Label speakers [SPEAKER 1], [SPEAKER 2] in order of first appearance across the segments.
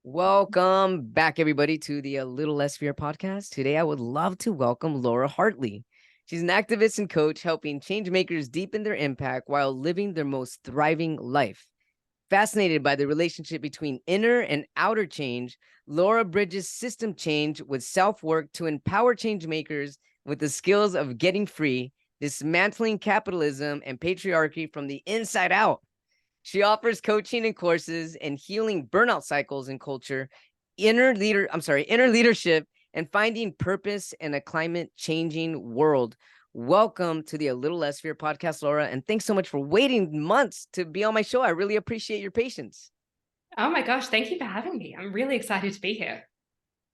[SPEAKER 1] Welcome back, everybody, to the A Little Less Fear podcast. Today, I would love to welcome Laura Hartley. She's an activist and coach helping changemakers deepen their impact while living their most thriving life. Fascinated by the relationship between inner and outer change, Laura bridges system change with self-work to empower changemakers with the skills of getting free, dismantling capitalism and patriarchy from the inside out. She offers coaching and courses and healing burnout cycles in culture, inner leadership, and finding purpose in a climate changing world. Welcome to the A Little Less Fear podcast, Laura, and thanks so much for waiting months to be on my show. I really appreciate your patience.
[SPEAKER 2] Oh my gosh, thank you for having me. I'm really excited to be here.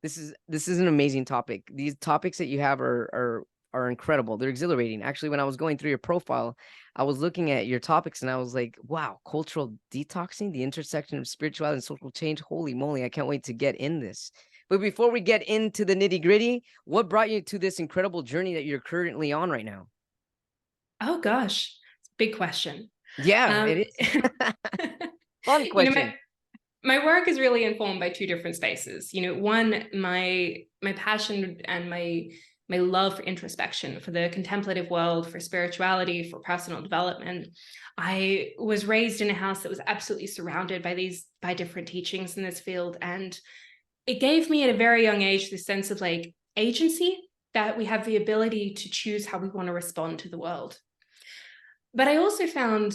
[SPEAKER 1] This is an amazing topic. These topics that you have are incredible. They're exhilarating. Actually, when I was going through your profile, I was looking at your topics and I was like, wow, cultural detoxing, the intersection of spirituality and social change. Holy moly, I can't wait to get in this. But before we get into the nitty gritty, what brought you to this incredible journey that you're currently on right now?
[SPEAKER 2] Oh gosh, big question.
[SPEAKER 1] Yeah, it is. Fun question.
[SPEAKER 2] My work is really informed by two different spaces. One, my passion and my love for introspection, for the contemplative world, for spirituality, for personal development. I was raised in a house that was absolutely surrounded by different teachings in this field. And it gave me at a very young age this sense of agency, that we have the ability to choose how we want to respond to the world. But I also found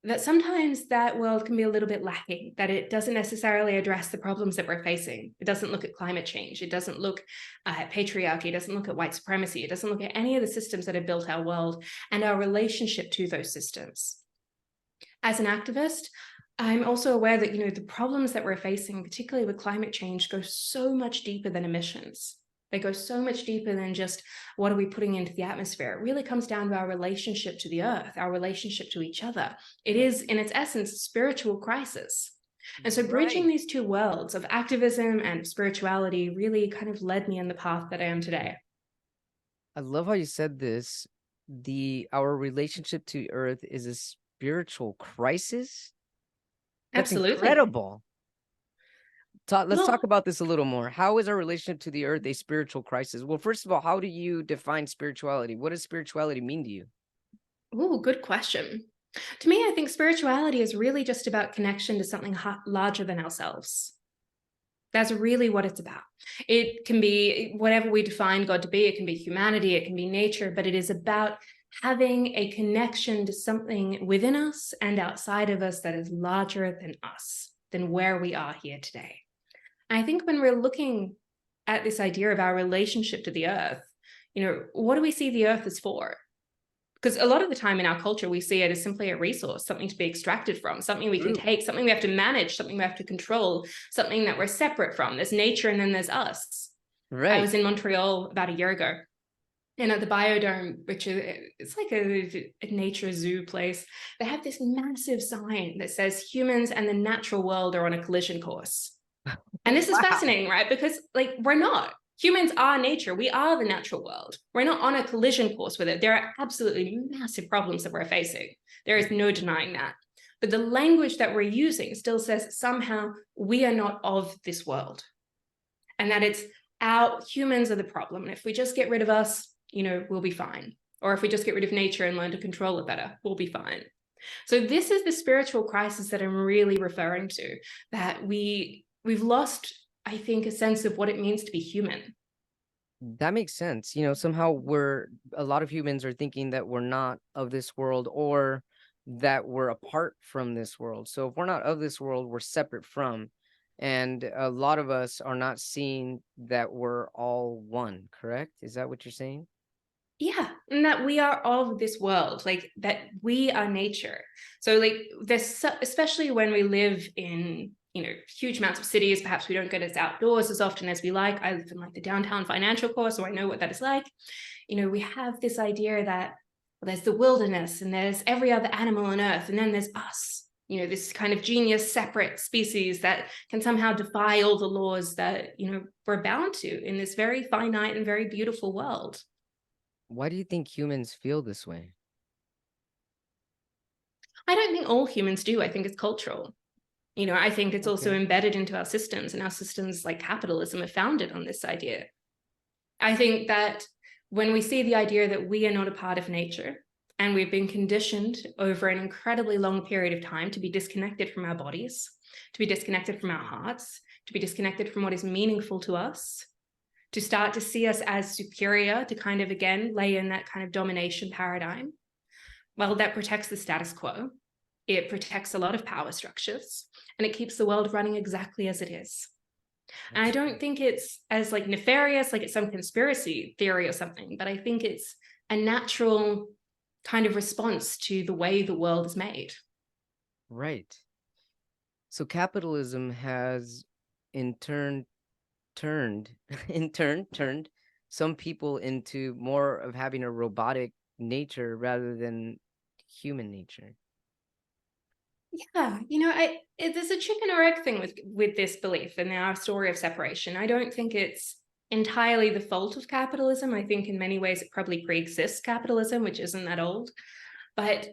[SPEAKER 2] that sometimes that world can be a little bit lacking, that it doesn't necessarily address the problems that we're facing. It doesn't look at climate change. It doesn't look at patriarchy. It doesn't look at white supremacy. It doesn't look at any of the systems that have built our world and our relationship to those systems. As an activist, I'm also aware that, the problems that we're facing, particularly with climate change, go so much deeper than emissions. They go so much deeper than just what are we putting into the atmosphere. It really comes down to our relationship to the earth, our relationship to each other. It is, in its essence, a spiritual crisis. And so bridging these two worlds of activism and spirituality really kind of led me in the path that I am today.
[SPEAKER 1] I love how you said this. Our relationship to earth is a spiritual crisis. That's
[SPEAKER 2] Absolutely.
[SPEAKER 1] incredible. Let's talk about this a little more. How is our relationship to the earth a spiritual crisis? Well, first of all, how do you define spirituality? What does spirituality mean to you?
[SPEAKER 2] Oh, good question. To me, I think spirituality is really just about connection to something larger than ourselves. That's really what it's about. It can be whatever we define God to be. It can be humanity, it can be nature, but it is about having a connection to something within us and outside of us that is larger than us, than where we are here today. And I think when we're looking at this idea of our relationship to the earth, what do we see the earth as for? Because a lot of the time in our culture, we see it as simply a resource, something to be extracted from, something we can take, something we have to manage, something we have to control, something that we're separate from. There's nature and then there's us. Right. I was in Montreal about a year ago, and at the Biodome, which it's like a nature zoo place, they have this massive sign that says humans and the natural world are on a collision course. And this is fascinating, right? Because we're not. Humans are nature. We are the natural world. We're not on a collision course with it. There are absolutely massive problems that we're facing. There is no denying that. But the language that we're using still says somehow we are not of this world. And that it's our humans are the problem. And if we just get rid of us, we'll be fine. Or if we just get rid of nature and learn to control it better, we'll be fine. So this is the spiritual crisis that I'm really referring to, that we've lost, I think, a sense of what it means to be human.
[SPEAKER 1] That makes sense. Somehow a lot of humans are thinking that we're not of this world or that we're apart from this world. So if we're not of this world, we're separate from. And a lot of us are not seeing that we're all one, correct? Is that what you're saying?
[SPEAKER 2] Yeah, and that we are of this world, that we are nature. So there's especially when we live in huge amounts of cities, perhaps we don't get us outdoors as often as we like. I live in the downtown financial core, so I know what that is like. We have this idea that there's the wilderness and there's every other animal on earth, and then there's us, this kind of genius separate species that can somehow defy all the laws that we're bound to in this very finite and very beautiful world.
[SPEAKER 1] Why do you think humans feel this way?
[SPEAKER 2] I don't think all humans do. I think it's cultural. I think it's also
[SPEAKER 1] Okay.
[SPEAKER 2] embedded into our systems, and our systems like capitalism are founded on this idea. I think that when we see the idea that we are not a part of nature, and we've been conditioned over an incredibly long period of time to be disconnected from our bodies, to be disconnected from our hearts, to be disconnected from what is meaningful to us, to start to see us as superior, to kind of, again, lay in that kind of domination paradigm, well, that protects the status quo. It protects a lot of power structures, and it keeps the world running exactly as it is. And I
[SPEAKER 1] That's
[SPEAKER 2] don't think it's as like nefarious, like it's some conspiracy theory or something, but I think it's a natural kind of response to the way the world is made.
[SPEAKER 1] right. So capitalism has in turn turned turned some people into more of having a robotic nature rather than human nature.
[SPEAKER 2] Yeah, there's a chicken or egg thing with this belief and our story of separation. I don't think it's entirely the fault of capitalism. I think in many ways it probably pre-exists capitalism, which isn't that old. But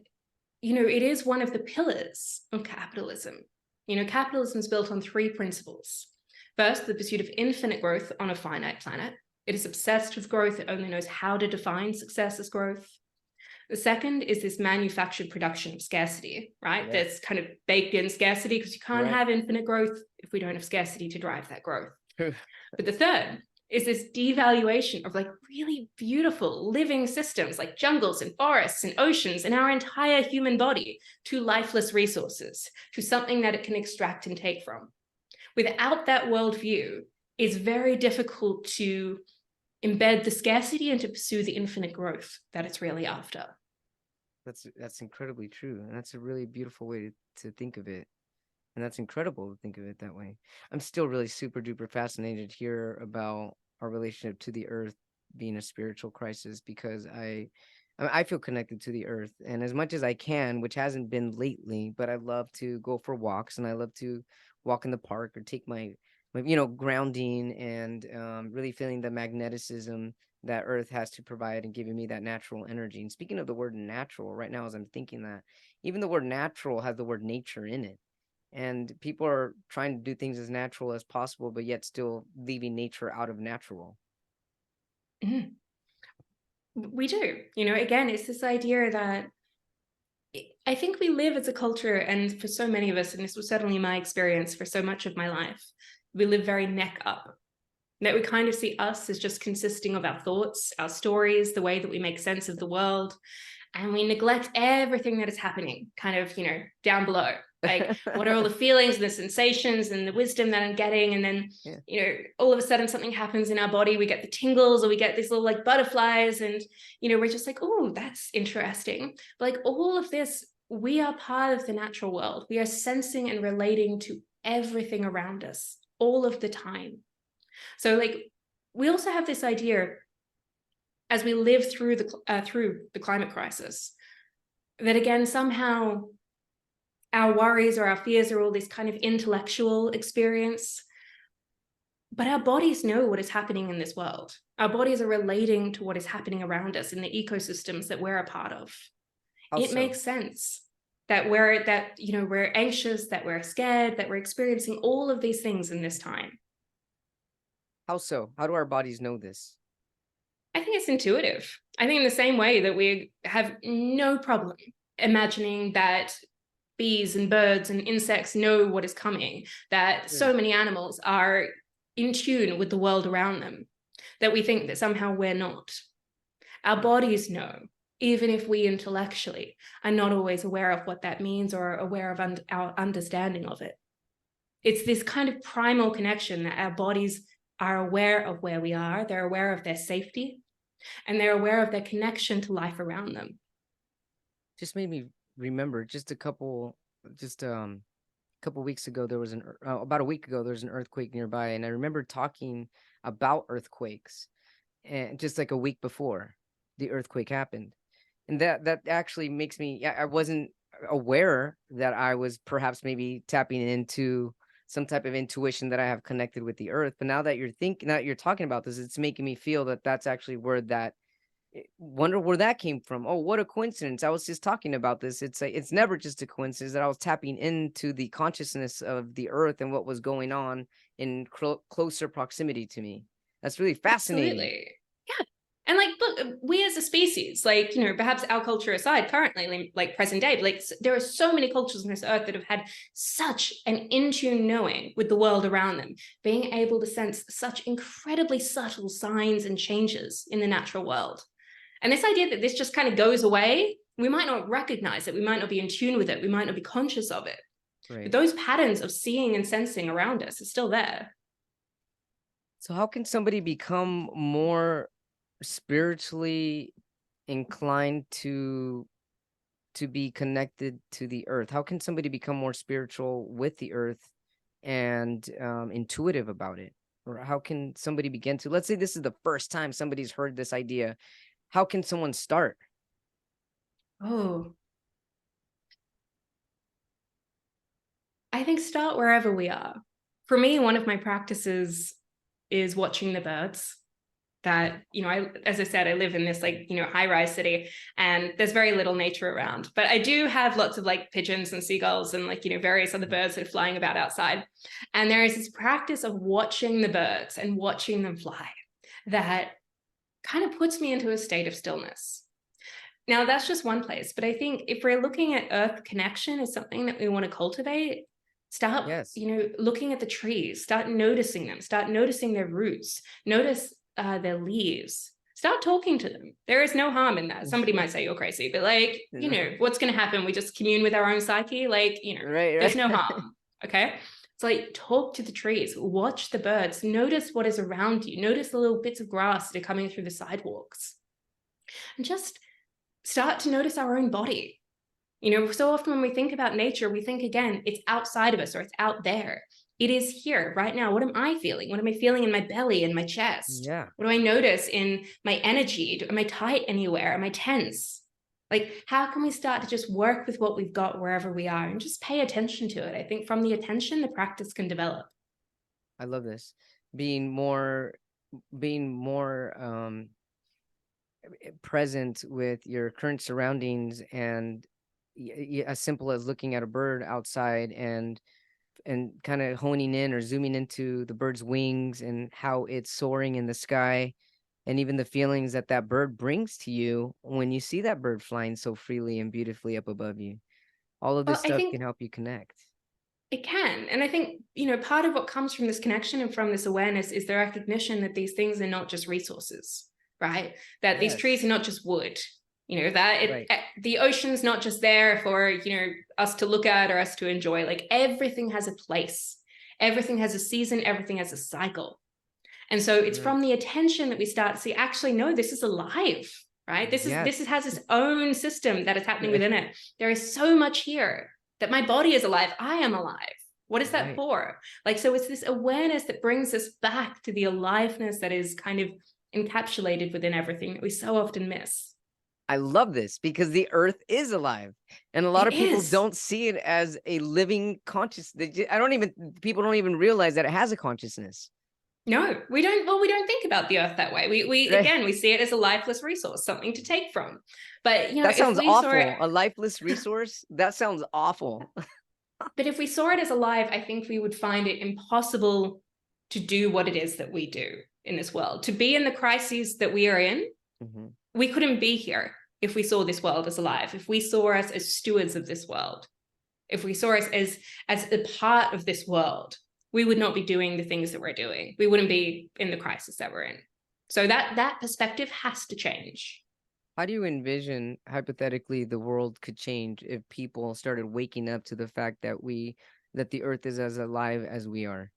[SPEAKER 2] it is one of the pillars of capitalism. Capitalism is built on three principles. First, the pursuit of infinite growth on a finite planet. It is obsessed with growth. It only knows how to define success as growth. The second is this manufactured production of scarcity, right?
[SPEAKER 1] Yeah.
[SPEAKER 2] That's kind of baked in scarcity because you can't
[SPEAKER 1] Right.
[SPEAKER 2] have infinite growth if we don't have scarcity to drive that growth.
[SPEAKER 1] True.
[SPEAKER 2] But the third is this devaluation of like really beautiful living systems like jungles and forests and oceans and our entire human body to lifeless resources, to something that it can extract and take from. Without that worldview, it's very difficult to embed the scarcity and to pursue the infinite growth that it's really after.
[SPEAKER 1] That's incredibly true, and that's a really beautiful way to think of it. And that's incredible to think of it that way. I'm still really super duper fascinated here about our relationship to the earth being a spiritual crisis because I feel connected to the earth, and as much as I can, which hasn't been lately, but I love to go for walks and I love to walk in the park or take my grounding and really feeling the magneticism that earth has to provide and giving me that natural energy. And speaking of the word natural, right now as I'm thinking that even the word natural has the word nature in it, and people are trying to do things as natural as possible but yet still leaving nature out of natural.
[SPEAKER 2] Mm. We do. Again, it's this idea that I think we live as a culture, and for so many of us, and this was certainly my experience for so much of my life, we live very neck up. That we kind of see us as just consisting of our thoughts, our stories, the way that we make sense of the world, and we neglect everything that is happening kind of, down below. Like, what are all the feelings and the sensations and the wisdom that I'm getting? And then,
[SPEAKER 1] Yeah.
[SPEAKER 2] all of a sudden something happens in our body. We get the tingles or we get these little like butterflies. And, we're just like, oh, that's interesting. But like all of this, we are part of the natural world. We are sensing and relating to everything around us all of the time. So like, we also have this idea as we live through the climate crisis that again somehow our worries or our fears are all this kind of intellectual experience, but our bodies know what is happening in this world. Our bodies are relating to what is happening around us in the ecosystems that we're a part of.
[SPEAKER 1] How
[SPEAKER 2] It
[SPEAKER 1] so?
[SPEAKER 2] makes sense that we're anxious, that we're scared, that we're experiencing all of these things in this time.
[SPEAKER 1] How so? How do our bodies know this?
[SPEAKER 2] I think it's intuitive. I think in the same way that we have no problem imagining that bees and birds and insects know what is coming, that so many animals are in tune with the world around them, that we think that somehow we're not. Our bodies know, even if we intellectually are not always aware of what that means or aware of our understanding of it. It's this kind of primal connection that our bodies are aware of where we are, they're aware of their safety, and they're aware of their connection to life around them.
[SPEAKER 1] Just made me remember just a couple weeks ago there was about a week ago there was an earthquake nearby, and I remember talking about earthquakes and just like a week before the earthquake happened. And that actually makes me, I wasn't aware that I was perhaps maybe tapping into some type of intuition that I have connected with the earth. But now that you're talking about this, it's making me feel that that's actually where that Wonder where that came from. Oh, what a coincidence. I was just talking about this. It's never just a coincidence that I was tapping into the consciousness of the earth and what was going on in closer proximity to me. That's really fascinating.
[SPEAKER 2] Absolutely. Yeah. And like, look, we as a species, like, perhaps our culture aside, currently, like present day, like there are so many cultures on this earth that have had such an in tune knowing with the world around them, being able to sense such incredibly subtle signs and changes in the natural world. And this idea that this just kind of goes away, we might not recognize it, we might not be in tune with it, we might not be conscious of it. But
[SPEAKER 1] Right.
[SPEAKER 2] those patterns of seeing and sensing around us is still there.
[SPEAKER 1] So how can somebody become more spiritually inclined to be connected to the earth? How can somebody become more spiritual with the earth and intuitive about it? Or how can somebody begin to, let's say this is the first time somebody's heard this idea, how can someone start?
[SPEAKER 2] Oh, I think start wherever we are. For me, one of my practices is watching the birds. That, as I said, I live in this like, high-rise city, and there's very little nature around. But I do have lots of like pigeons and seagulls and like, various other birds that are flying about outside. And there is this practice of watching the birds and watching them fly that kind of puts me into a state of stillness. Now, that's just one place, but I think if we're looking at earth connection as something that we want to cultivate, start,
[SPEAKER 1] Yes.
[SPEAKER 2] looking at the trees, start noticing them, start noticing their roots, notice their leaves, start talking to them. There is no harm in that. Somebody might say you're crazy, but like, what's going to happen? We just commune with our own psyche. Like,
[SPEAKER 1] Right,
[SPEAKER 2] there's
[SPEAKER 1] right.
[SPEAKER 2] no harm. Okay. It's like, talk to the trees, watch the birds, notice what is around you, notice the little bits of grass that are coming through the sidewalks, and just start to notice our own body. So often when we think about nature, we think, again, it's outside of us or it's out there. It is here right now. What am I feeling? What am I feeling in my belly and my chest?
[SPEAKER 1] Yeah.
[SPEAKER 2] What do I notice in my energy? Am I tight anywhere? Am I tense? Like, how can we start to just work with what we've got wherever we are and just pay attention to it? I think from the attention, the practice can develop.
[SPEAKER 1] I love this. Being more being more present with your current surroundings and as simple as looking at a bird outside and kind of honing in or zooming into the bird's wings and how it's soaring in the sky and even the feelings that that bird brings to you when you see that bird flying so freely and beautifully up above you. All of this
[SPEAKER 2] Well, I
[SPEAKER 1] stuff
[SPEAKER 2] think
[SPEAKER 1] can help you connect.
[SPEAKER 2] it can. And I think, part of what comes from this connection and from this awareness is the recognition that these things are not just resources, right? That these trees are
[SPEAKER 1] Yes.
[SPEAKER 2] not just wood, that
[SPEAKER 1] Right.
[SPEAKER 2] the ocean's not just there for, us to look at or us to enjoy. Like, everything has a place, everything has a season, everything has a cycle. And so it's
[SPEAKER 1] Right.
[SPEAKER 2] from the attention that we start to see, actually, no, this is alive, right? This
[SPEAKER 1] Yes.
[SPEAKER 2] has its own system that is happening within it. There is so much here that my body is alive. I am alive. What is that
[SPEAKER 1] Right.
[SPEAKER 2] for? Like, so it's this awareness that brings us back to the aliveness that is kind of encapsulated within everything that we so often miss.
[SPEAKER 1] I love this because the earth is alive. And a lot
[SPEAKER 2] It
[SPEAKER 1] of people
[SPEAKER 2] is.
[SPEAKER 1] don't see it as a living conscious. People don't even realize that it has a consciousness.
[SPEAKER 2] No, we don't. Well, we don't think about the earth that way. We
[SPEAKER 1] Right.
[SPEAKER 2] again, we see it as a lifeless resource, something to take from. But
[SPEAKER 1] That
[SPEAKER 2] if
[SPEAKER 1] sounds
[SPEAKER 2] we saw it,
[SPEAKER 1] awful. A lifeless resource? That sounds awful.
[SPEAKER 2] but if we saw it as alive, I think we would find it impossible to do what it is that we do in this world. To be in the crises that we are in,
[SPEAKER 1] Mhm.
[SPEAKER 2] we couldn't be here if we saw this world as alive, if we saw us as stewards of this world, if we saw us as a part of this world, we would not be doing the things that we're doing. We wouldn't be in the crisis that we're in. So that perspective has to change.
[SPEAKER 1] How do you envision hypothetically the world could change if people started waking up to the fact that the earth is as alive as we are?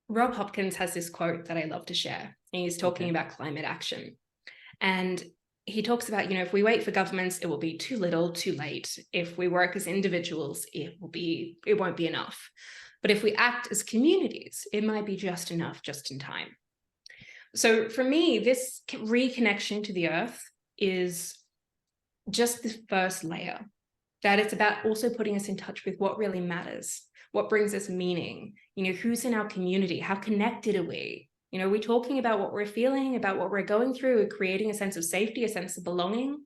[SPEAKER 2] Rob Hopkins has this quote that I love to share. He's talking
[SPEAKER 1] Okay.
[SPEAKER 2] about climate action. And he talks about, if we wait for governments, it will be too little, too late. If we work as individuals, it won't be enough. But if we act as communities, it might be just enough, just in time. So for me, this reconnection to the earth is just the first layer. That it's about also putting us in touch with what really matters, what brings us meaning, who's in our community, how connected are we? Are we talking about what we're feeling, about what we're going through, creating a sense of safety, a sense of belonging?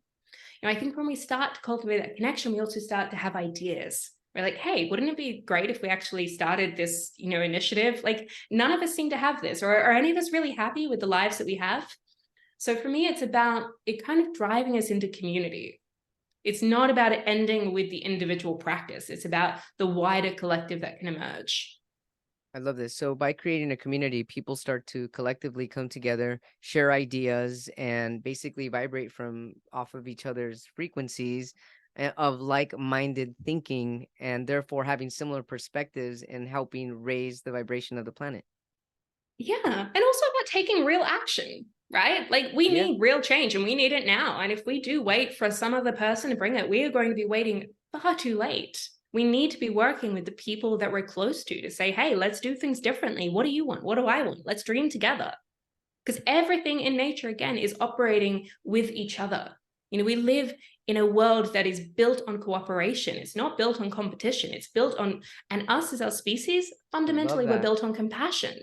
[SPEAKER 2] I think when we start to cultivate that connection, we also start to have ideas. We're like, hey, wouldn't it be great if we actually started this, initiative? Like, none of us seem to have this, or are any of us really happy with the lives that we have? So for me, it's about it kind of driving us into community. It's not about it ending with the individual practice. It's about the wider collective that can emerge.
[SPEAKER 1] I love this. So by creating a community, people start to collectively come together, share ideas, and basically vibrate from off of each other's frequencies of like-minded thinking, and therefore having similar perspectives and helping raise the vibration of the planet.
[SPEAKER 2] Yeah. And also about taking real action, right? Like, we
[SPEAKER 1] Yeah,
[SPEAKER 2] need real change and we need it now. And if we do wait for some other person to bring it, we are going to be waiting far too late. We need to be working with the people that we're close to say, hey, let's do things differently. What do you want? What do I want? Let's dream together. Because everything in nature, again, is operating with each other. We live in a world that is built on cooperation. It's not built on competition. It's built on, and us as our species,
[SPEAKER 1] love
[SPEAKER 2] fundamentally, we're
[SPEAKER 1] that.
[SPEAKER 2] built on compassion.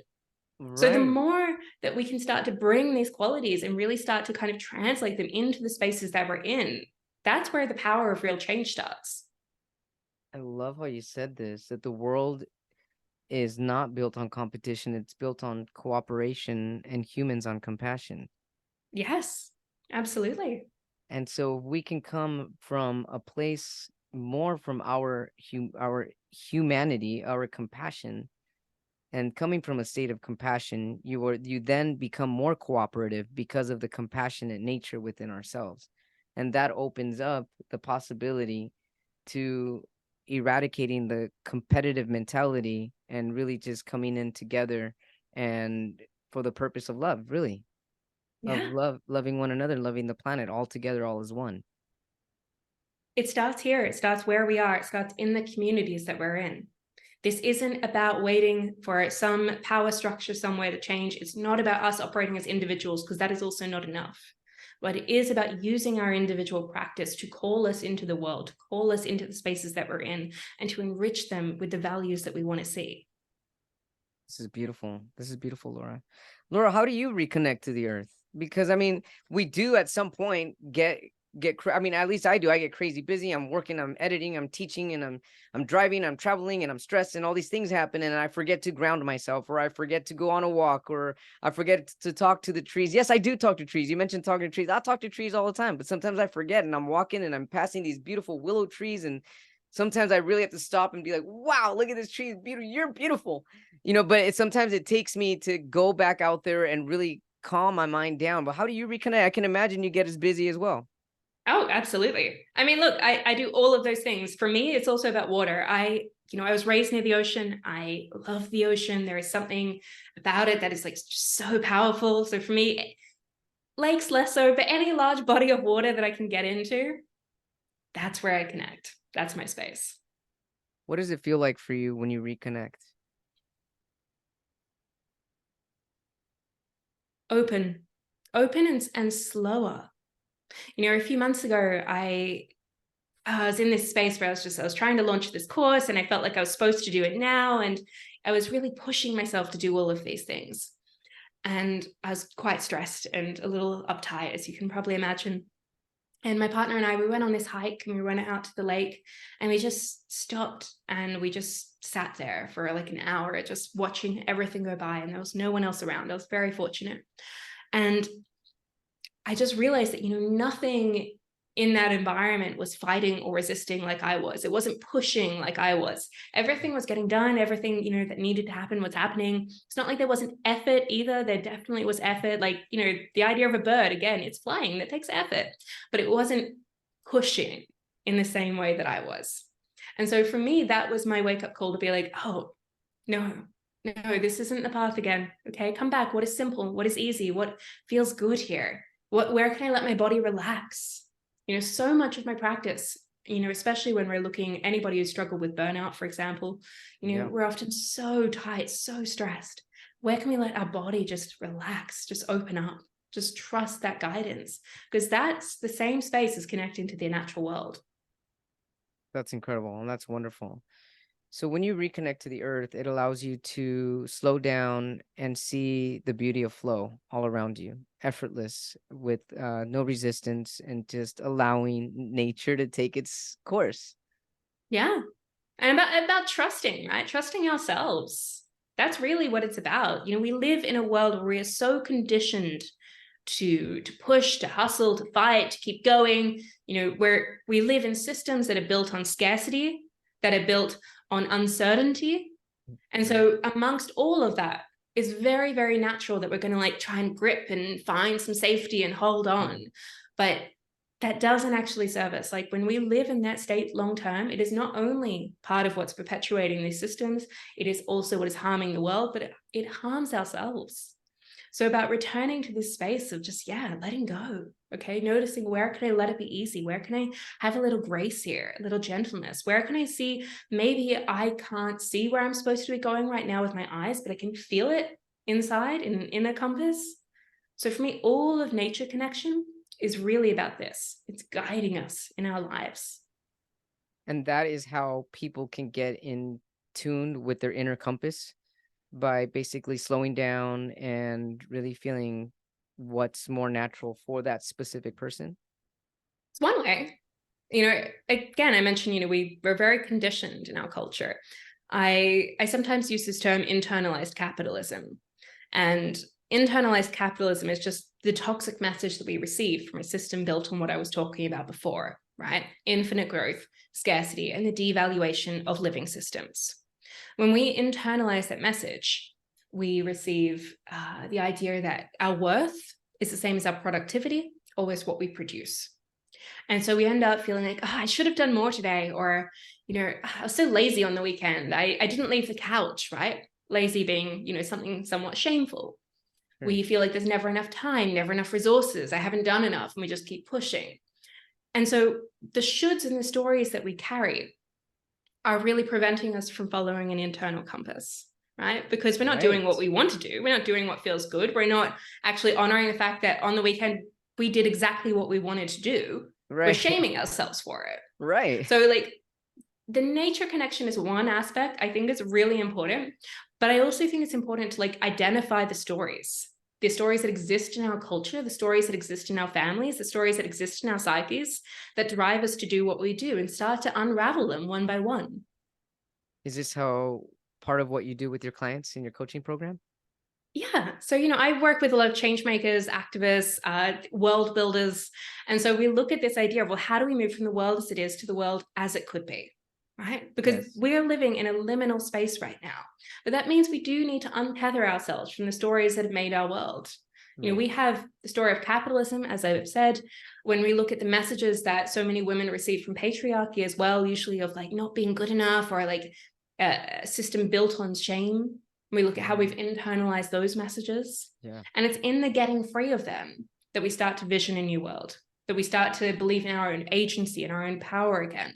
[SPEAKER 2] So the
[SPEAKER 1] Right.
[SPEAKER 2] more that we can start to bring these qualities and really start to kind of translate them into the spaces that we're in, that's where the power of real change starts.
[SPEAKER 1] I love how you said this, that the world is not built on competition, it's built on cooperation and humans on compassion.
[SPEAKER 2] Yes, absolutely.
[SPEAKER 1] And so we can come from a place more from our humanity, our compassion, and coming from a state of compassion, you then become more cooperative because of the compassionate nature within ourselves. And that opens up the possibility to eradicating the competitive mentality and really just coming in together and for the purpose of love, really, of
[SPEAKER 2] Yeah.
[SPEAKER 1] loving one another, loving the planet all together, all as one.
[SPEAKER 2] It starts here. It starts where we are. It starts in the communities that we're in. This isn't about waiting for some power structure somewhere to change. It's not about us operating as individuals, because that is also not enough. But it is about using our individual practice to call us into the world, to call us into the spaces that we're in, and to enrich them with the values that we want to see.
[SPEAKER 1] This is beautiful. This is beautiful, Laura. Laura, how do you reconnect to the earth? Because I mean, we do at some point I mean, at least I do. I get crazy busy. I'm working, I'm editing, I'm teaching, and I'm driving, I'm traveling, and I'm stressed, and all these things happen, and I forget to ground myself, or I forget to go on a walk, or I forget to talk to the trees. Yes, I do talk to trees. You mentioned talking to trees. I talk to trees all the time, but sometimes I forget, and I'm walking and I'm passing these beautiful willow trees, and sometimes I really have to stop and be like, wow, look at this tree. It's beautiful. You're beautiful. But sometimes it takes me to go back out there and really calm my mind down. But how do you reconnect? I can imagine you get as busy as well.
[SPEAKER 2] Oh, absolutely. I mean, look, I do all of those things. For me, it's also about water. I was raised near the ocean. I love the ocean. There is something about it that is like just so powerful. So for me, lakes less so, but any large body of water that I can get into, that's where I connect. That's my space.
[SPEAKER 1] What does it feel like for you when you reconnect?
[SPEAKER 2] Open, open and slower. A few months ago, I was in this space where I was trying to launch this course, and I felt like I was supposed to do it now. And I was really pushing myself to do all of these things. And I was quite stressed and a little uptight, as you can probably imagine. And my partner and I, we went on this hike and we went out to the lake, and we just stopped and we just sat there for like an hour, just watching everything go by. And there was no one else around. I was very fortunate. And I just realized that, nothing in that environment was fighting or resisting like I was. It wasn't pushing like I was. Everything was getting done. Everything, that needed to happen was happening. It's not like there wasn't effort either. There definitely was effort. Like, the idea of a bird, again, it's flying. That takes effort, but it wasn't pushing in the same way that I was. And so for me, that was my wake up call to be like, oh, no, no, this isn't the path again. Okay, come back. What is simple? What is easy? What feels good here? Where can I let my body relax? So much of my practice, especially when we're looking, anybody who's struggled with burnout, for example,
[SPEAKER 1] Yeah,
[SPEAKER 2] we're often so tight, so stressed. Where can we let our body just relax, just open up, just trust that guidance? Because that's the same space as connecting to the natural world.
[SPEAKER 1] that's incredible and that's wonderful. So when you reconnect to the earth, it allows you to slow down and see the beauty of flow all around you, effortless, with no resistance, and just allowing nature to take its course.
[SPEAKER 2] Yeah. And about trusting, right? Trusting ourselves. That's really what it's about. We live in a world where we are so conditioned to push, to hustle, to fight, to keep going, where we live in systems that are built on scarcity, that are built on uncertainty. And so amongst all of that, it's very, very natural that we're going to like try and grip and find some safety and hold on. But that doesn't actually serve us. Like when we live in that state long term, it is not only part of what's perpetuating these systems, it is also what is harming the world, but it harms ourselves. So about returning to this space of just, letting go, okay? Noticing, where can I let it be easy? Where can I have a little grace here, a little gentleness? Where can I see, maybe I can't see where I'm supposed to be going right now with my eyes, but I can feel it inside in an inner compass. So for me, all of nature connection is really about this. It's guiding us in our lives.
[SPEAKER 1] And that is how people can get in tuned with their inner compass, by basically slowing down and really feeling what's more natural for that specific person.
[SPEAKER 2] It's one way. Again, I mentioned, we're very conditioned in our culture. I sometimes use this term internalized capitalism. And internalized capitalism is just the toxic message that we receive from a system built on what I was talking about before, right? Infinite growth, scarcity, and the devaluation of living systems. When we internalize that message, we receive the idea that our worth is the same as our productivity, always what we produce. And so we end up feeling like, I should have done more today, or, I was so lazy on the weekend. I didn't leave the couch, right? Lazy being, something somewhat shameful. We feel like there's never enough time, never enough resources. I haven't done enough, and we just keep pushing. And so the shoulds and the stories that we carry are really preventing us from following an internal compass, right? Because we're not doing what we want to do. We're not doing what feels good. We're not actually honoring the fact that on the weekend, we did exactly what we wanted to do. We're shaming ourselves for it.
[SPEAKER 1] Right.
[SPEAKER 2] So like the nature connection is one aspect I think is really important, but I also think it's important to like identify the stories that exist in our culture, the stories that exist in our families, the stories that exist in our psyches that drive us to do what we do, and start to unravel them one by one.
[SPEAKER 1] Is this how part of what you do with your clients in your coaching program?
[SPEAKER 2] Yeah. So, I work with a lot of changemakers, activists, world builders. And so we look at this idea of, well, how do we move from the world as it is to the world as it could be? Right? Because we're living in a liminal space right now. But that means we do need to untether ourselves from the stories that have made our world. We have the story of capitalism, as I've said. When we look at the messages that so many women receive from patriarchy as well, usually of like not being good enough, or like a system built on shame. We look at how we've internalized those messages. And it's in the getting free of them that we start to vision a new world, that we start to believe in our own agency and our own power again.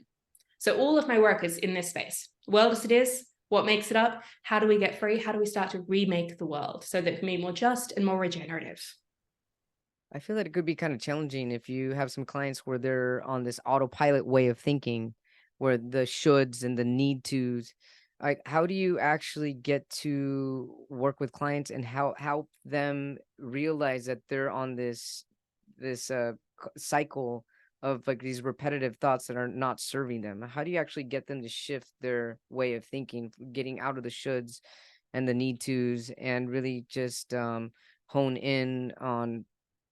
[SPEAKER 2] So all of my work is in this space. World as it is, what makes it up? How do we get free? How do we start to remake the world so that it can be more just and more regenerative?
[SPEAKER 1] I feel that it could be kind of challenging if you have some clients where they're on this autopilot way of thinking, where the shoulds and the need tos, like how do you actually get to work with clients and how help them realize that they're on this cycle of like these repetitive thoughts that are not serving them? How do you actually get them to shift their way of thinking, getting out of the shoulds and the need tos, and really just hone in on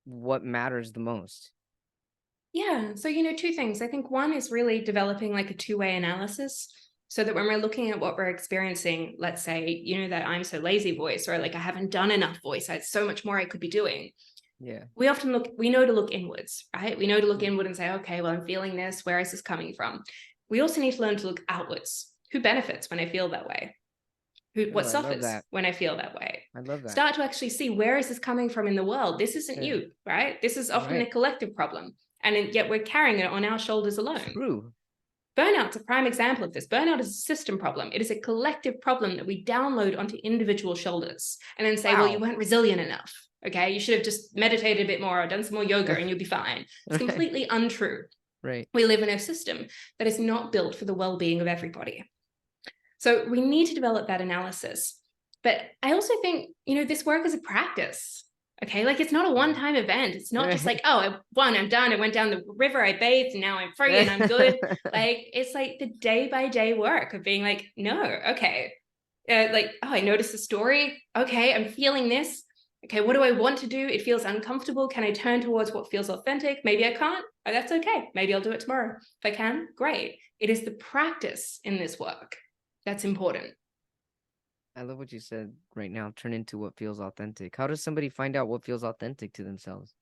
[SPEAKER 1] what matters the most?
[SPEAKER 2] Yeah. So, two things. I think one is really developing like a two-way analysis, so that when we're looking at what we're experiencing, let's say, that I'm so lazy voice, or like I haven't done enough voice, I had so much more I could be doing. We know to look inwards, right? We know to look inward and say, okay, well, I'm feeling this. Where is this coming from? We also need to learn to look outwards. Who benefits when I feel that way? What suffers when I feel that way?
[SPEAKER 1] I love that.
[SPEAKER 2] Start to actually see, where is this coming from in the world? This isn't you, right? This is often a collective problem. And yet we're carrying it on our shoulders alone.
[SPEAKER 1] True.
[SPEAKER 2] Burnout's a prime example of this. Burnout is a system problem. It is a collective problem that we download onto individual shoulders and then say, well, you weren't resilient enough. Okay, you should have just meditated a bit more or done some more yoga and you'll be fine. It's completely untrue. We live in a system that is not built for the well-being of everybody. So we need to develop that analysis. But I also think, this work is a practice. Okay, like it's not a one-time event. It's not just like, oh, I won, I'm done. I went down the river, I bathed, and now I'm free and I'm good. Like it's like the day-by-day work of being like, no, okay. Like, oh, I noticed a story. Okay, I'm feeling this. Okay, what do I want to do? It feels uncomfortable. Can I turn towards what feels authentic? Maybe I can't. Oh, that's okay. Maybe I'll do it tomorrow. If I can, great. It is the practice in this work that's important.
[SPEAKER 1] I love what you said right now. Turn into what feels authentic. How does somebody find out what feels authentic to themselves?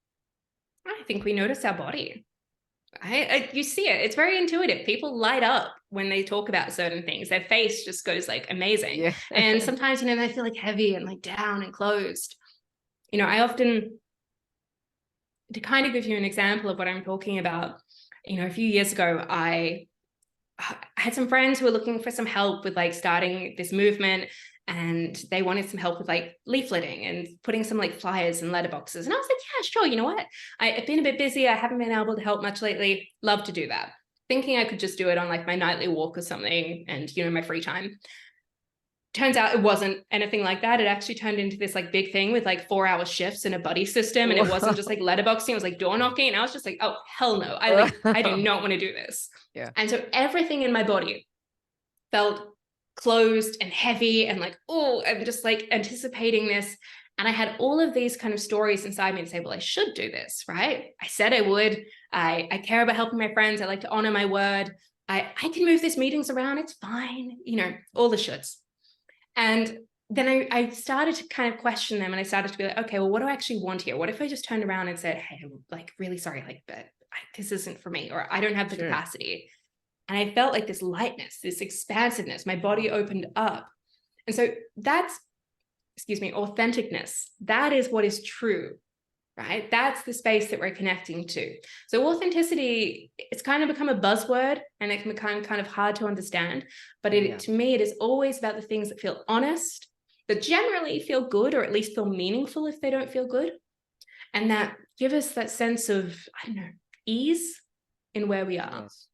[SPEAKER 2] I think we notice our body. You see it. It's very intuitive. People light up when they talk about certain things. Their face just goes like amazing.
[SPEAKER 1] Yeah.
[SPEAKER 2] And sometimes, they feel like heavy and like down and closed. I often, to kind of give you an example of what I'm talking about, a few years ago, I had some friends who were looking for some help with like starting this movement, and they wanted some help with like leafleting and putting some like flyers and letterboxes. And I was like, yeah, sure. You know what? I've been a bit busy. I haven't been able to help much lately. Love to do that. Thinking I could just do it on like my nightly walk or something and, my free time. Turns out it wasn't anything like that. It actually turned into this like big thing with like 4-hour shifts and a buddy system. And it wasn't just like letterboxing, it was like door knocking. And I was just like, oh, hell no. I do not want to do this.
[SPEAKER 1] Yeah.
[SPEAKER 2] And so everything in my body felt closed and heavy and like, oh, I'm just like anticipating this. And I had all of these kind of stories inside me to say, well, I should do this, right? I said I would. I care about helping my friends. I like to honor my word. I can move these meetings around. It's fine. All the shoulds. And then I started to kind of question them, and I started to be like, okay, well, what do I actually want here? What if I just turned around and said, hey, I'm like really sorry, like, but this isn't for me, or I don't have the capacity. And I felt like this lightness, this expansiveness, my body opened up. And so that's, authenticness. That is what is true, right? That's the space that we're connecting to. So authenticity, it's kind of become a buzzword, and it can become kind of hard to understand. But to me, it is always about the things that feel honest, that generally feel good, or at least feel meaningful if they don't feel good. And that give us that sense of, ease in where we are.
[SPEAKER 1] Yes.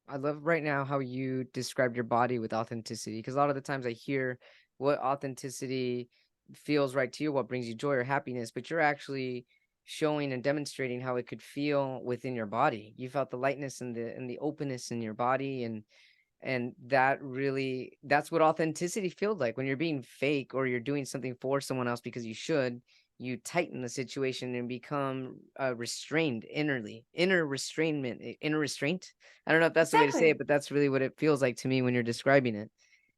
[SPEAKER 1] I love right now how you described your body with authenticity, because a lot of the times I hear what authenticity feels right to you, what brings you joy or happiness, but you're actually showing and demonstrating how it could feel within your body. You felt the lightness and the openness in your body, and that's what authenticity feels like. When you're being fake or you're doing something for someone else because you should, you tighten the situation and become restrained inner restraint. I don't know if that's the way to say it, but that's really what it feels like to me when you're describing it.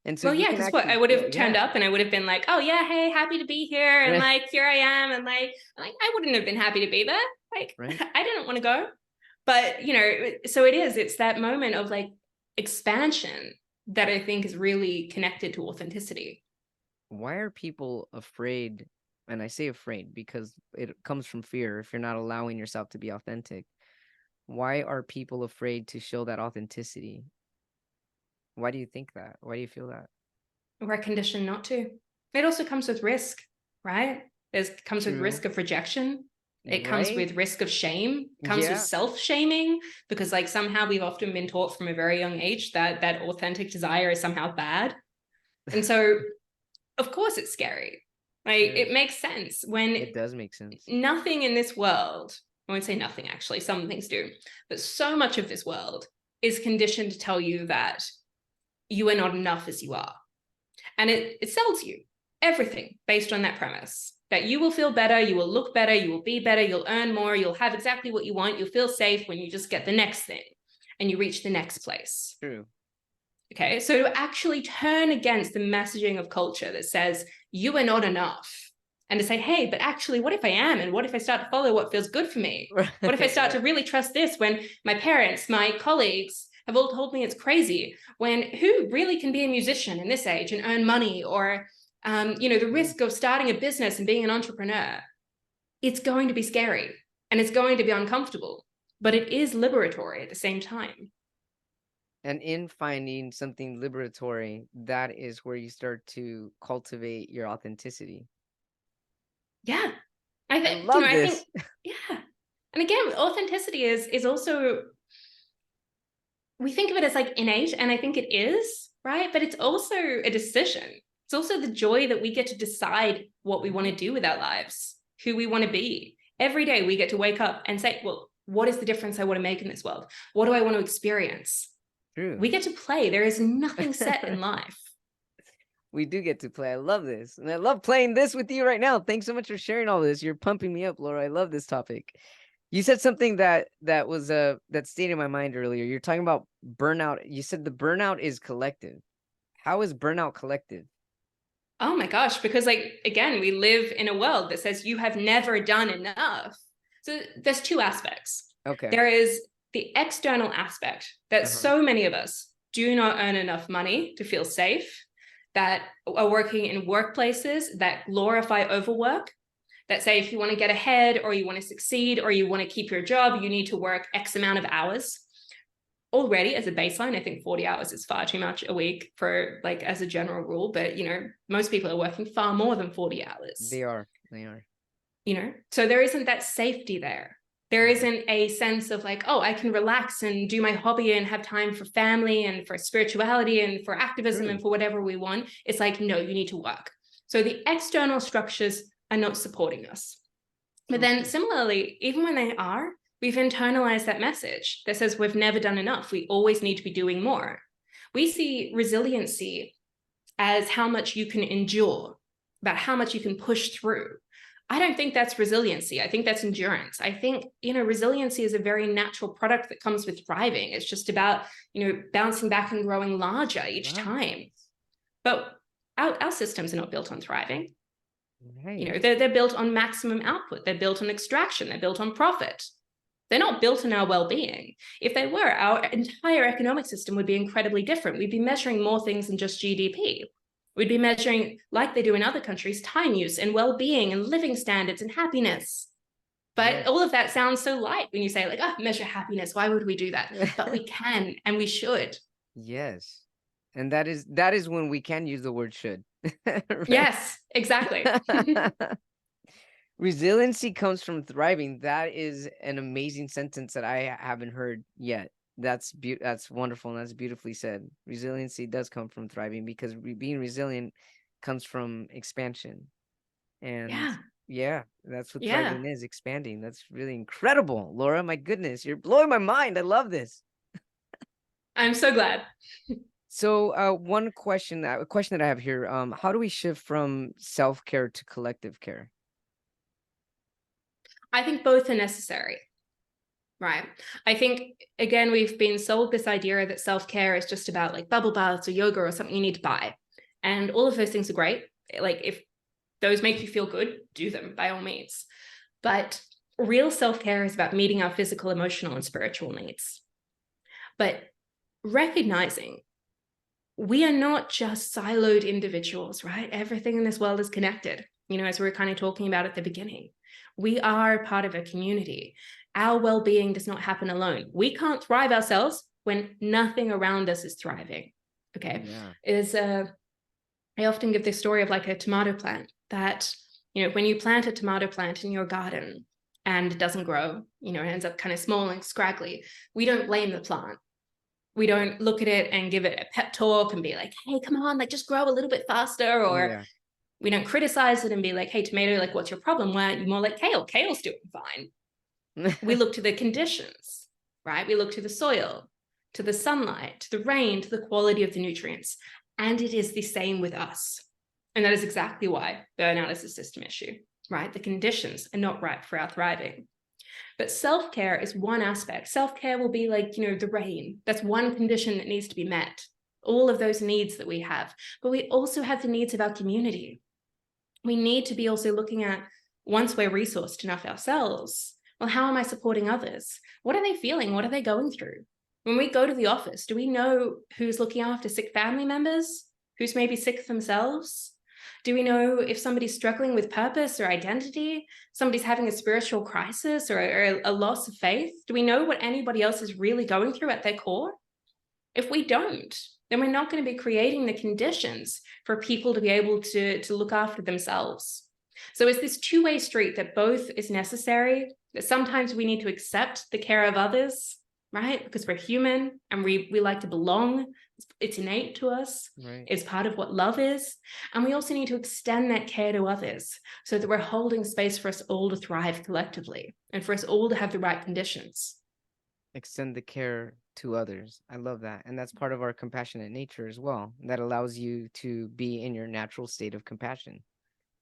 [SPEAKER 1] And so
[SPEAKER 2] Well,
[SPEAKER 1] you
[SPEAKER 2] yeah,
[SPEAKER 1] can
[SPEAKER 2] because what I
[SPEAKER 1] actually
[SPEAKER 2] would
[SPEAKER 1] feel,
[SPEAKER 2] have turned up and I would have been like, oh yeah, hey, happy to be here, and
[SPEAKER 1] right,
[SPEAKER 2] like here I am, and like I wouldn't have been happy to be there. Like
[SPEAKER 1] right.
[SPEAKER 2] I didn't want to go, but so it's that moment of like expansion that I think is really connected to authenticity.
[SPEAKER 1] Why are people afraid? And I say afraid because it comes from fear. If you're not allowing yourself to be authentic, why are people afraid to show that authenticity? Why do you think that? Why do you feel that?
[SPEAKER 2] We're conditioned not to. It also comes with risk, right? It comes with
[SPEAKER 1] True.
[SPEAKER 2] risk of rejection. It comes
[SPEAKER 1] Right?
[SPEAKER 2] with risk of shame, comes with
[SPEAKER 1] Yeah.
[SPEAKER 2] self-shaming, because like somehow we've often been taught from a very young age that authentic desire is somehow bad. And so of course it's scary. Like
[SPEAKER 1] Sure.
[SPEAKER 2] it makes sense when
[SPEAKER 1] It does make sense.
[SPEAKER 2] nothing in this world, I won't say nothing actually, some things do, but so much of this world is conditioned to tell you that you are not enough as you are. And it sells you everything based on that premise that you will feel better, you will look better, you will be better, you'll earn more, you'll have exactly what you want, you'll feel safe when you just get the next thing and you reach the next place.
[SPEAKER 1] True.
[SPEAKER 2] Okay, so to actually turn against the messaging of culture that says you are not enough, and to say, hey, but actually, what if I am? And what if I start to follow what feels good for me? What if I start to really trust this when my parents, my colleagues have all told me it's crazy? When who really can be a musician in this age and earn money? Or, the risk of starting a business and being an entrepreneur, it's going to be scary and it's going to be uncomfortable, but it is liberatory at the same time.
[SPEAKER 1] And in finding something liberatory, that is where you start to cultivate your authenticity.
[SPEAKER 2] Yeah.
[SPEAKER 1] I love
[SPEAKER 2] I think,
[SPEAKER 1] this.
[SPEAKER 2] yeah. And again, authenticity is also, we think of it as like innate, and I think it is, right? But it's also a decision. It's also the joy that we get to decide what we want to do with our lives, who we want to be. Every day we get to wake up and say, well, what is the difference I want to make in this world? What do I want to experience?
[SPEAKER 1] True.
[SPEAKER 2] We get to play. There is nothing set in life.
[SPEAKER 1] We do get to play. I love this. And I love playing this with you right now. Thanks so much for sharing all this. You're pumping me up, Laura. I love this topic. You said something that was that stayed in my mind earlier. You're talking about burnout. You said the burnout is collective. How is burnout collective?
[SPEAKER 2] Oh my gosh, because like, again, we live in a world that says you have never done enough. So there's two aspects.
[SPEAKER 1] Okay.
[SPEAKER 2] There is the external aspect that so many of us do not earn enough money to feel safe, that are working in workplaces that glorify overwork, that say if you want to get ahead or you want to succeed or you want to keep your job, you need to work X amount of hours. Already as a baseline, I think 40 hours is far too much a week for like as a general rule, but you know, most people are working far more than 40 hours.
[SPEAKER 1] They are.
[SPEAKER 2] You know, so there isn't that safety there. There isn't a sense of like, oh, I can relax and do my hobby and have time for family and for spirituality and for activism and for whatever we want. It's like, no, you need to work. So the external structures are not supporting us. But then similarly, even when they are, we've internalized that message that says we've never done enough. We always need to be doing more. We see resiliency as how much you can endure, about how much you can push through. I don't think that's resiliency. I think that's endurance. I think, you know, resiliency is a very natural product that comes with thriving. It's just about, you know, bouncing back and growing larger each time. But our systems are not built on thriving. Right. You know, they're built on maximum output. They're built on extraction. They're built on profit. They're not built on our well-being. If they were, our entire economic system would be incredibly different. We'd be measuring more things than just GDP. We'd be measuring, like they do in other countries, time use and well-being and living standards and happiness. But all of that sounds so light when you say like, oh, measure happiness. Why would we do that? But we can and we should.
[SPEAKER 1] Yes. And that is when we can use the word should. Right?
[SPEAKER 2] Yes, exactly.
[SPEAKER 1] Resiliency comes from thriving. That is an amazing sentence that I haven't heard yet. That's wonderful, and that's beautifully said. Resiliency does come from thriving because being resilient comes from expansion. And yeah, that's what thriving is, expanding. That's really incredible, Laura. My goodness, you're blowing my mind. I love this.
[SPEAKER 2] I'm so glad.
[SPEAKER 1] So a question that I have here, how do we shift from self-care to collective care?
[SPEAKER 2] I think both are necessary, right? I think, again, we've been sold this idea that self-care is just about like bubble baths or yoga or something you need to buy. And all of those things are great. Like if those make you feel good, do them by all means. But real self-care is about meeting our physical, emotional, and spiritual needs. But recognizing we are not just siloed individuals, right? Everything in this world is connected, you know, as we were kind of talking about at the beginning. We are part of a community. Our well-being does not happen alone. We can't thrive ourselves when nothing around us is thriving. Okay. I often give this story of like a tomato plant that, you know, when you plant a tomato plant in your garden and it doesn't grow, you know, it ends up kind of small and scraggly, we don't blame the plant. We don't look at it and give it a pep talk and be like, hey, come on, like just grow a little bit faster. Or we don't criticize it and be like, hey, tomato, like what's your problem? We're more like kale's doing fine. We look to the conditions, right? We look to the soil, to the sunlight, to the rain, to the quality of the nutrients. And it is the same with us. And that is exactly why burnout is a system issue, right? The conditions are not right for our thriving. But self-care is one aspect. Self-care will be like, you know, the rain. That's one condition that needs to be met. All of those needs that we have. But we also have the needs of our community. We need to be also looking at, once we're resourced enough ourselves, well, how am I supporting others? What are they feeling? What are they going through? When we go to the office, do we know who's looking after sick family members? Who's maybe sick themselves? Do we know if somebody's struggling with purpose or identity? Somebody's having a spiritual crisis or a loss of faith? Do we know what anybody else is really going through at their core? If we don't, then we're not going to be creating the conditions for people to be able to look after themselves. So it's this two-way street that both is necessary, that sometimes we need to accept the care of others, right? Because we're human and we like to belong. It's innate to us.
[SPEAKER 1] Right.
[SPEAKER 2] It's part of what love is. And we also need to extend that care to others so that we're holding space for us all to thrive collectively and for us all to have the right conditions.
[SPEAKER 1] Extend the care to others. I love that. And that's part of our compassionate nature as well. That allows you to be in your natural state of compassion.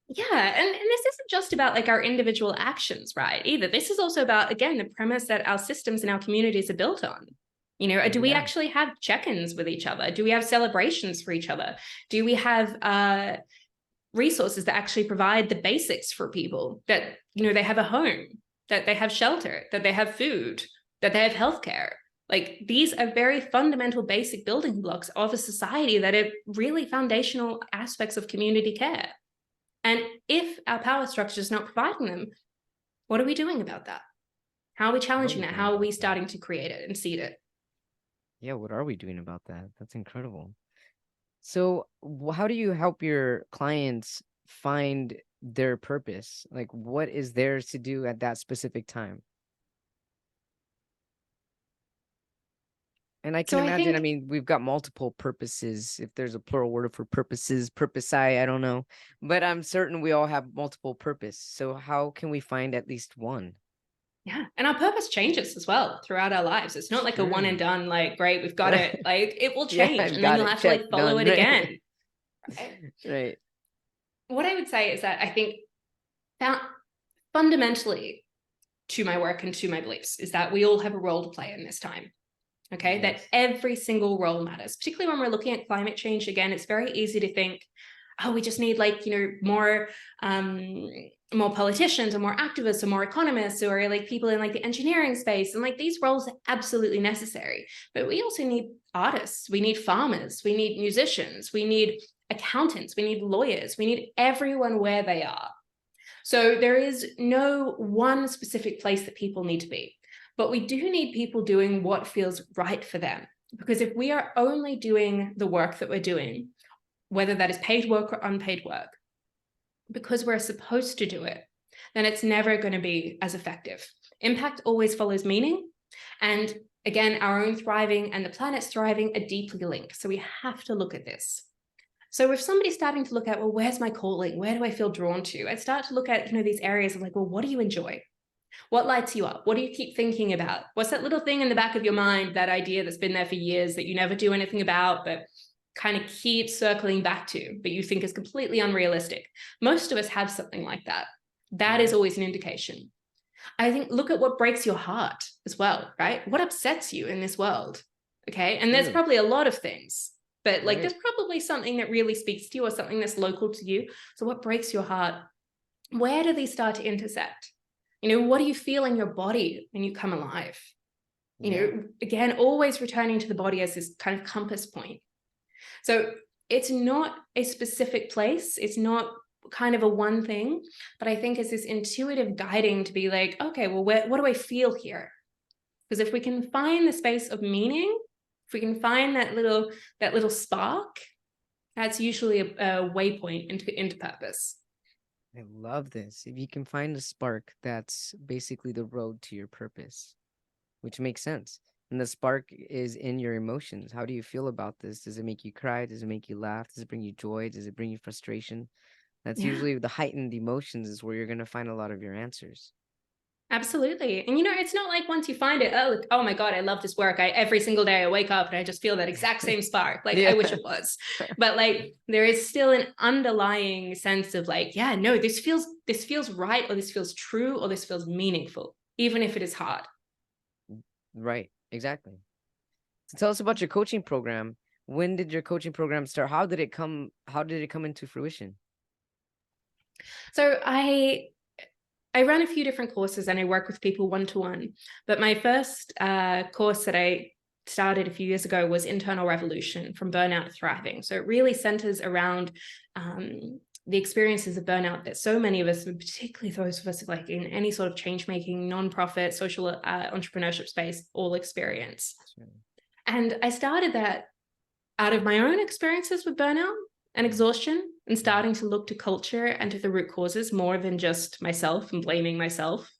[SPEAKER 2] Yeah, and this isn't just about like our individual actions, right? Either. This is also about, again, the premise that our systems and our communities are built on. You know, do we
[SPEAKER 1] Yeah.
[SPEAKER 2] actually have check-ins with each other? Do we have celebrations for each other? Do we have resources that actually provide the basics for people, that, you know, they have a home, that they have shelter, that they have food, that they have healthcare? Like, these are very fundamental basic building blocks of a society that are really foundational aspects of community care. And if our power structure is not providing them, what are we doing about that? How are we challenging that? How are we starting to create it and seed it?
[SPEAKER 1] Yeah, what are we doing about that? That's incredible. So, how do you help your clients find their purpose? Like, what is theirs to do at that specific time? And I can
[SPEAKER 2] So I
[SPEAKER 1] imagine, I
[SPEAKER 2] think,
[SPEAKER 1] mean, we've got multiple purposes. If there's a plural word for purposes, I don't know. But I'm certain we all have multiple purpose. So how can we find at least one?
[SPEAKER 2] yeah, and our purpose changes as well throughout our lives. It's not like a one
[SPEAKER 1] Sure.
[SPEAKER 2] and done, like, great, we've got it. Like, it will
[SPEAKER 1] Yeah,
[SPEAKER 2] change,
[SPEAKER 1] I've
[SPEAKER 2] and then
[SPEAKER 1] got
[SPEAKER 2] you'll
[SPEAKER 1] it.
[SPEAKER 2] have to
[SPEAKER 1] Check,
[SPEAKER 2] like follow
[SPEAKER 1] done,
[SPEAKER 2] it
[SPEAKER 1] right?
[SPEAKER 2] again. Right?
[SPEAKER 1] Right.
[SPEAKER 2] What I would say is that I think that fundamentally to my work and to my beliefs is that we all have a role to play in this time. Okay, that
[SPEAKER 1] Yes.
[SPEAKER 2] every single role matters, particularly when we're looking at climate change. Again, it's very easy to think, oh, we just need, like, you know, more politicians or more activists or more economists or like people in like the engineering space, and like these roles are absolutely necessary. But we also need artists, we need farmers, we need musicians, we need accountants, we need lawyers, we need everyone where they are. So there is no one specific place that people need to be. But we do need people doing what feels right for them. Because if we are only doing the work that we're doing, whether that is paid work or unpaid work, because we're supposed to do it, then it's never going to be as effective. Impact always follows meaning. And again, our own thriving and the planet's thriving are deeply linked. So we have to look at this. So if somebody's starting to look at, well, where's my calling? Where do I feel drawn to? I'd start to look at, you know, these areas of like, well, what do you enjoy? What lights you up? What do you keep thinking about? What's that little thing in the back of your mind, that idea that's been there for years that you never do anything about, but kind of keep circling back to, but you think is completely unrealistic? Most of us have something like that. That is always an indication. I think look at what breaks your heart as well, right? What upsets you in this world? Okay. And there's
[SPEAKER 1] True.
[SPEAKER 2] probably a lot of things, but like
[SPEAKER 1] Right.
[SPEAKER 2] there's probably something that really speaks to you or something that's local to you. So what breaks your heart? Where do these start to intersect? You know, what do you feel in your body when you come alive? You
[SPEAKER 1] Yeah.
[SPEAKER 2] know, again, always returning to the body as this kind of compass point. So it's not a specific place. It's not kind of a one thing, but I think it's this intuitive guiding to be like, okay, well, what do I feel here? Because if we can find the space of meaning, if we can find that little spark, that's usually a waypoint into purpose.
[SPEAKER 1] I love this. If you can find a spark, that's basically the road to your purpose, which makes sense. And the spark is in your emotions. How do you feel about this? Does it make you cry? Does it make you laugh? Does it bring you joy? Does it bring you frustration? That's
[SPEAKER 2] Yeah.
[SPEAKER 1] usually the heightened emotions is where you're going to find a lot of your answers.
[SPEAKER 2] Absolutely. And you know, it's not like once you find it, oh my God, I love this work. Every single day I wake up and I just feel that exact same spark. Like, I
[SPEAKER 1] Yeah.
[SPEAKER 2] wish it was. But like there is still an underlying sense of like, yeah, no, this feels right, or this feels true, or this feels meaningful, even if it is hard.
[SPEAKER 1] Right. Exactly. So tell us about your coaching program. When did your coaching program start? How did it come into fruition?
[SPEAKER 2] So I run a few different courses and I work with people one-to-one. But my first course that I started a few years ago was Internal Revolution: From Burnout to Thriving. So it really centers around the experiences of burnout that so many of us, particularly those of us like in any sort of change-making, nonprofit, social entrepreneurship space, all experience.
[SPEAKER 1] Sure.
[SPEAKER 2] And I started that out of my own experiences with burnout and exhaustion, and starting to look to culture and to the root causes more than just myself and blaming myself.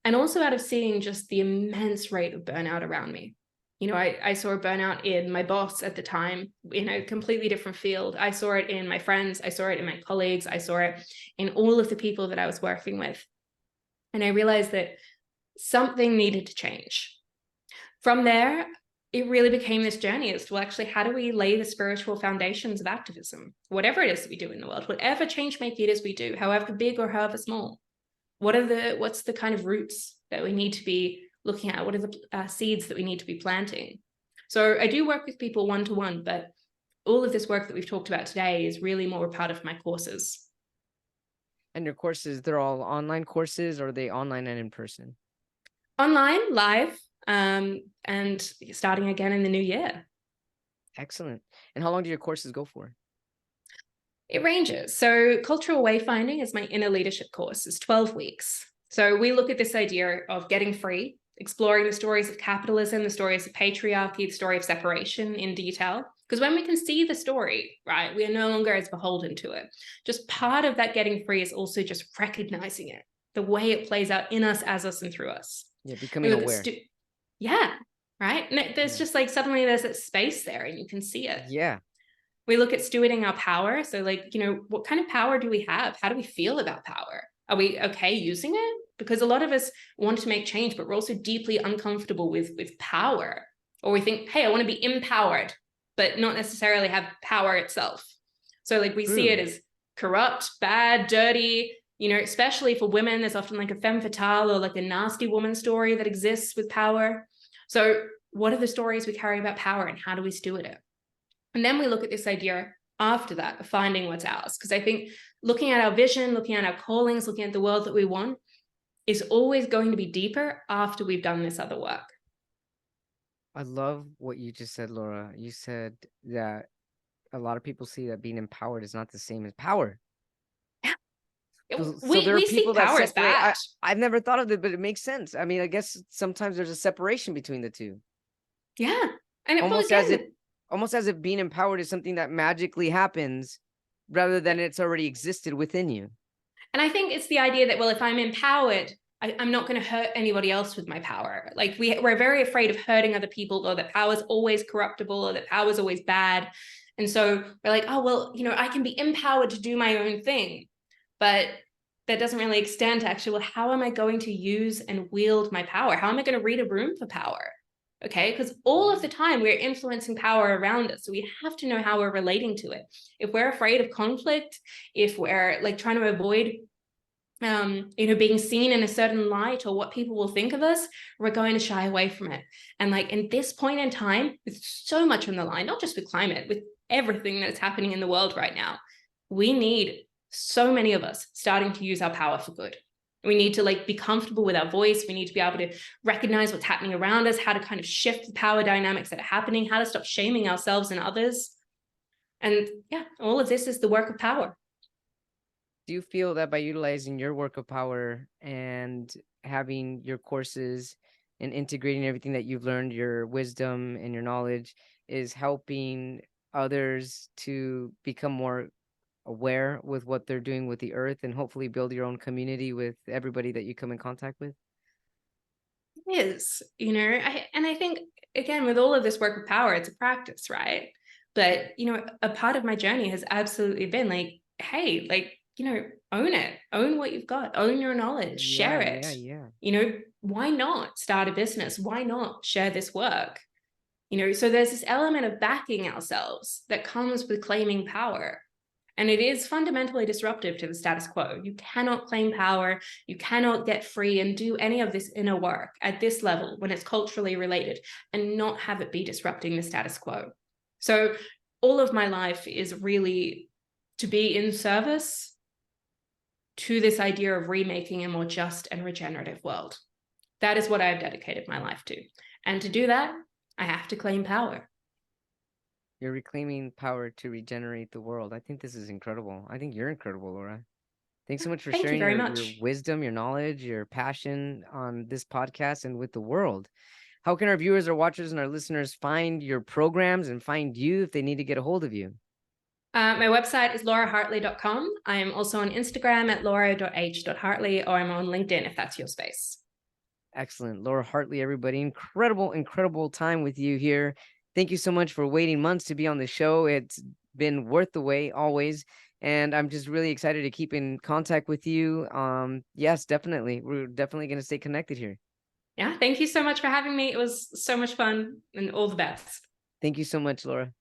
[SPEAKER 2] And also out of seeing just the immense rate of burnout around me. I saw a burnout in my boss at the time in a completely different field. I saw it in my friends. I saw it in my colleagues. I saw it in all of the people that I was working with. And I realized that something needed to change. From there, it really became this journey as to, well, actually, how do we lay the spiritual foundations of activism? Whatever it is that we do in the world, whatever change making it is we do, however big or however small, what's the kind of roots that we need to be looking at? What are the seeds that we need to be planting? So I do work with people one-to-one, but all of this work that we've talked about today is really more a part of my courses.
[SPEAKER 1] And your courses, they're all online courses, or are they online and in person?
[SPEAKER 2] Online, live, and starting again in the new year.
[SPEAKER 1] Excellent. And how long do your courses go for?
[SPEAKER 2] It ranges. So cultural wayfinding is my inner leadership course. It's 12 weeks. So we look at this idea of getting free, exploring the stories of capitalism, the stories of patriarchy, the story of separation in detail. Because when we can see the story, right, we are no longer as beholden to it. Just part of that getting free is also just recognizing it, the way it plays out in us, as us, and through us.
[SPEAKER 1] Yeah, becoming aware.
[SPEAKER 2] Yeah, right? And there's just like suddenly there's that space there and you can see it.
[SPEAKER 1] Yeah.
[SPEAKER 2] We look at stewarding our power. So what kind of power do we have? How do we feel about power? Are we okay using it? Because a lot of us want to make change, but we're also deeply uncomfortable with power. Or we think, hey, I want to be empowered, but not necessarily have power itself. So we see it as corrupt, bad, dirty, especially for women. There's often like a femme fatale or like a nasty woman story that exists with power. So what are the stories we carry about power and how do we steward it? And then we look at this idea after that of finding what's ours. Because I think looking at our vision, looking at our callings, looking at the world that we want is always going to be deeper after we've done this other work.
[SPEAKER 1] I love what you just said, Laura. You said that a lot of people see that being empowered is not the same as power. So there are
[SPEAKER 2] We see
[SPEAKER 1] people that
[SPEAKER 2] power as
[SPEAKER 1] separate.
[SPEAKER 2] bad.
[SPEAKER 1] I've never thought of it, but it makes sense. I mean, I guess sometimes there's a separation between the two.
[SPEAKER 2] Yeah. And
[SPEAKER 1] almost as if being empowered is something that magically happens rather than it's already existed within you.
[SPEAKER 2] And I think it's the idea that, well, if I'm empowered, I'm not going to hurt anybody else with my power. Like we're very afraid of hurting other people, or that power is always corruptible, or that power is always bad. And so we're like, oh, well, I can be empowered to do my own thing. But that doesn't really extend to actually, well, how am I going to use and wield my power? How am I going to read a room for power? Okay, because all of the time we're influencing power around us. So we have to know how we're relating to it. If we're afraid of conflict, if we're trying to avoid being seen in a certain light or what people will think of us, we're going to shy away from it. And in this point in time, with so much on the line, not just with climate, with everything that's happening in the world right now, we need so many of us starting to use our power for good. We need to be comfortable with our voice. We need to be able to recognize what's happening around us, how to kind of shift the power dynamics that are happening, how to stop shaming ourselves and others. And yeah, all of this is the work of power.
[SPEAKER 1] Do you feel that by utilizing your work of power and having your courses and integrating everything that you've learned, your wisdom and your knowledge, is helping others to become more aware with what they're doing with the earth and hopefully build your own community with everybody that you come in contact with?
[SPEAKER 2] It is, I think, again, with all of this work of power, it's a practice, right? But, a part of my journey has absolutely been hey, own it, own what you've got, own your knowledge, share it.
[SPEAKER 1] Yeah.
[SPEAKER 2] Why not start a business? Why not share this work? So there's this element of backing ourselves that comes with claiming power. And it is fundamentally disruptive to the status quo. You cannot claim power. You cannot get free and do any of this inner work at this level when it's culturally related and not have it be disrupting the status quo. So all of my life is really to be in service to this idea of remaking a more just and regenerative world. That is what I've dedicated my life to. And to do that, I have to claim power.
[SPEAKER 1] You're reclaiming power to regenerate the world. I think this is incredible. I think you're incredible, Laura. Thanks so much for sharing your wisdom, your knowledge, your passion on this podcast and with the world. How can our viewers, our watchers, and our listeners find your programs and find you if they need to get a hold of you?
[SPEAKER 2] My website is laurahartley.com. I am also on Instagram at laura.h.hartley, or I'm on LinkedIn if that's your space.
[SPEAKER 1] Excellent. Laura Hartley, everybody. Incredible, incredible time with you here. Thank you so much for waiting months to be on the show. It's been worth the wait always. And I'm just really excited to keep in contact with you. Yes, definitely. We're definitely going to stay connected here.
[SPEAKER 2] Yeah, thank you so much for having me. It was so much fun, and all the best.
[SPEAKER 1] Thank you so much, Laura.